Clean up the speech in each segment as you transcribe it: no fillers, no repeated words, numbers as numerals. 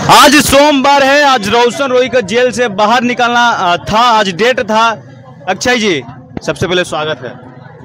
आज सोमवार है, आज रोशन रोही का जेल से बाहर निकलना था, आज डेट था। अक्षय जी, सबसे पहले स्वागत है।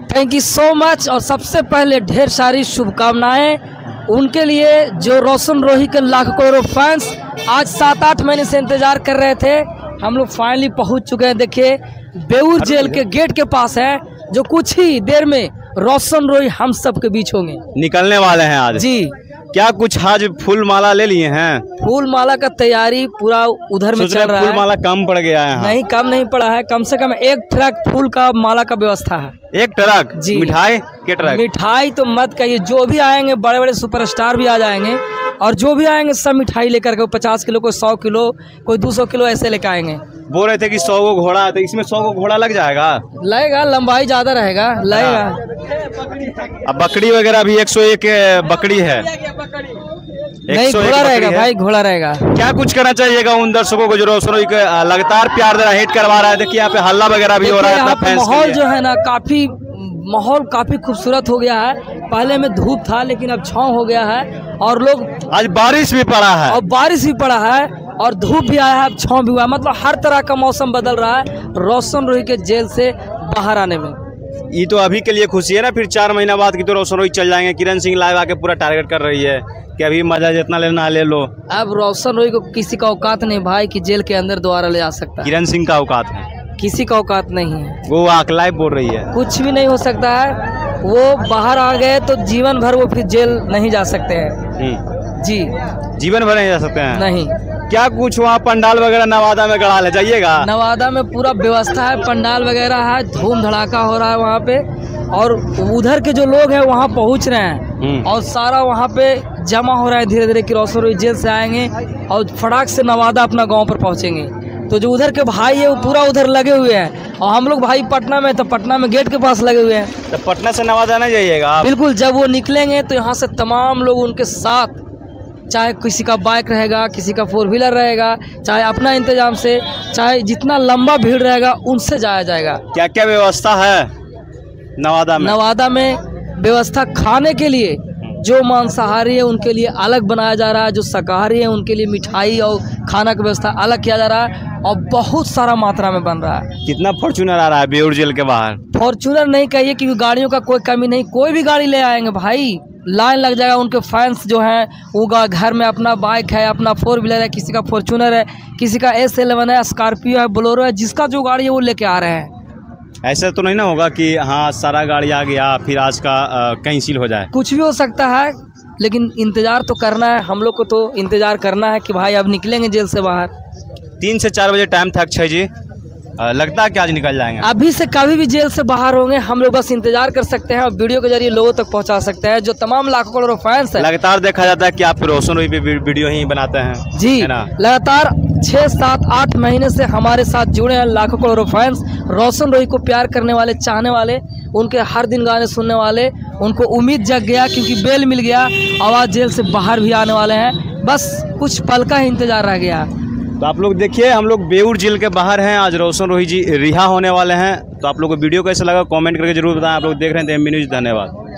Thank you so much. और सबसे पहले ढेर सारी शुभकामनाएं उनके लिए जो रोशन रोही के लाख करोड़ों फैंस आज 7-8 महीने से इंतजार कर रहे थे। हम लोग फाइनली पहुंच चुके हैं। देखिए बेऊर जेल के गेट के पास है, जो कुछ ही देर में रोशन रोही हम सब के बीच होंगे, निकलने वाले हैं आज जी। क्या कुछ आज फूल माला ले लिए हैं? फूल माला का तैयारी पूरा उधर में चल रहा है। फूल माला कम पड़ गया है? नहीं, कम नहीं पड़ा है। कम से कम 1 ट्रक फूल का माला का व्यवस्था है। 1 ट्रक जी। मिठाई के ट्रक? मिठाई तो मत कहिए, जो भी आएंगे बड़े बड़े सुपरस्टार भी आ जाएंगे, और जो भी आएंगे सब मिठाई लेकर के, 50 किलो, कोई 100 किलो, कोई 200 किलो ऐसे लेकर आएंगे। बोल रहे थे कि 100 को घोड़ा है, तो इसमें 100 को घोड़ा लग जाएगा? लगेगा, लंबाई ज्यादा रहेगा, लगेगा। अब बकरी वगैरह भी 101 बकरी है। नहीं, घोड़ा रहेगा भाई, घोड़ा रहेगा। क्या कुछ करना चाहिएगा उन दर्शकों को जो रोशन रोही के लगातार प्यार दे रहा है, हिट करवा रहा है? देखिए यहाँ पे हल्ला वगैरह भी हो रहा है। माहौल जो है ना, माहौल काफी खूबसूरत हो गया है। पहले में धूप था, लेकिन अब छांव हो गया है, और लोग आज बारिश भी पड़ा है, और बारिश भी पड़ा है, और धूप भी आया है, अब छांव भी हुआ है। मतलब हर तरह का मौसम बदल रहा है रोशन रोही के जेल से बाहर आने में। ये तो अभी के लिए खुशी है ना, फिर 4 महीना बाद की तो रोशन रोही चल जाएंगे। किरण सिंह लाइव आके पूरा टारगेट कर रही है कि अभी मजा जितना लेना ले लो। अब रोशन रोही को किसी का औकात नहीं भाई कि जेल के अंदर दोबारा ले जा सकता है। किरण सिंह का औकात है? किसी का औकात नहीं है। वो लाइव बोल रही है कुछ भी नहीं हो सकता है। वो बाहर आ गए तो जीवन भर वो फिर जेल नहीं जा सकते हैं। जी, जीवन भर नहीं जा सकते हैं? नहीं। क्या कुछ वहाँ पंडाल वगैरह नवादा में गड़ा ले जाइएगा? नवादा में पूरा व्यवस्था है, पंडाल वगैरह है, धूम धड़ाका हो रहा है वहाँ पे, और उधर के जो लोग हैं वहाँ पहुँच रहे हैं, और सारा वहाँ पे जमा हो रहा है धीरे धीरे कि रोशन रोही जेल से आएंगे और फटाक से नवादा अपना गाँव पर पहुँचेंगे। तो जो उधर के भाई है वो पूरा उधर लगे हुए हैं, और हम लोग भाई पटना में, तो पटना में गेट के पास लगे हुए हैं। तो पटना से नवादा नहीं जाइएगा? बिल्कुल, जब वो निकलेंगे तो यहाँ से तमाम लोग उनके साथ, चाहे किसी का बाइक रहेगा, किसी का 4 व्हीलर रहेगा, चाहे अपना इंतजाम से, चाहे जितना लंबा भीड़ रहेगा उनसे जाया जाएगा। क्या क्या व्यवस्था है नवादा में? नवादा में व्यवस्था खाने के लिए, जो मांसाहारी है उनके लिए अलग बनाया जा रहा है, जो शाकाहारी है उनके लिए मिठाई और खाना की व्यवस्था अलग किया जा रहा है, और बहुत सारा मात्रा में बन रहा है। कितना फॉर्च्यूनर आ रहा है बेऊर जेल के बाहर? फॉर्च्यूनर नहीं कहिए, क्योंकि गाड़ियों का कोई कमी नहीं, कोई भी गाड़ी ले आएंगे भाई, लाइन लग जाएगा। उनके फैंस जो हैं वो घर में अपना बाइक है, अपना 4 व्हीलर है, किसी का फॉर्च्यूनर है, किसी का S11 है, स्कॉर्पियो है, बोलेरो है, जिसका जो गाड़ी है वो लेके आ रहे हैं। ऐसा तो नहीं ना होगा कि हाँ सारा गाड़ी आ गया फिर आज का कैंसिल हो जाए? कुछ भी हो सकता है, लेकिन इंतजार तो करना है। हम लोग को तो इंतजार करना है कि भाई अब निकलेंगे जेल से बाहर। 3 से 4 बजे टाइम था अक्षय जी, लगता है कि आज निकल जाएंगे? अभी से कभी भी जेल से बाहर होंगे, हम लोग बस इंतजार कर सकते हैं और वीडियो के जरिए लोगों तक पहुंचा सकते हैं। जो तमाम लाखों करोड़ों फैंस हैं, लगातार देखा जाता है कि आप रोशन रोही पे वीडियो ही बनाते हैं जी, है ना? लगातार 6, 7, 8 महीने से हमारे साथ जुड़े हैं लाखों करोड़ों फैंस। रोशन रोही को प्यार करने वाले, चाहने वाले, उनके हर दिन गाने सुनने वाले, उनको उम्मीद जग गया क्योंकि बेल मिल गया, आवाज जेल से बाहर भी आने वाले हैं। बस कुछ पल का ही इंतजार रह गया। तो आप लोग देखिए, हम लोग बेऊर जेल के बाहर हैं, आज रोशन रोही जी रिहा होने वाले हैं। तो आप लोग को वीडियो कैसा लगा कमेंट करके जरूर बताएं। आप लोग देख रहे हैं MB न्यूज़, धन्यवाद।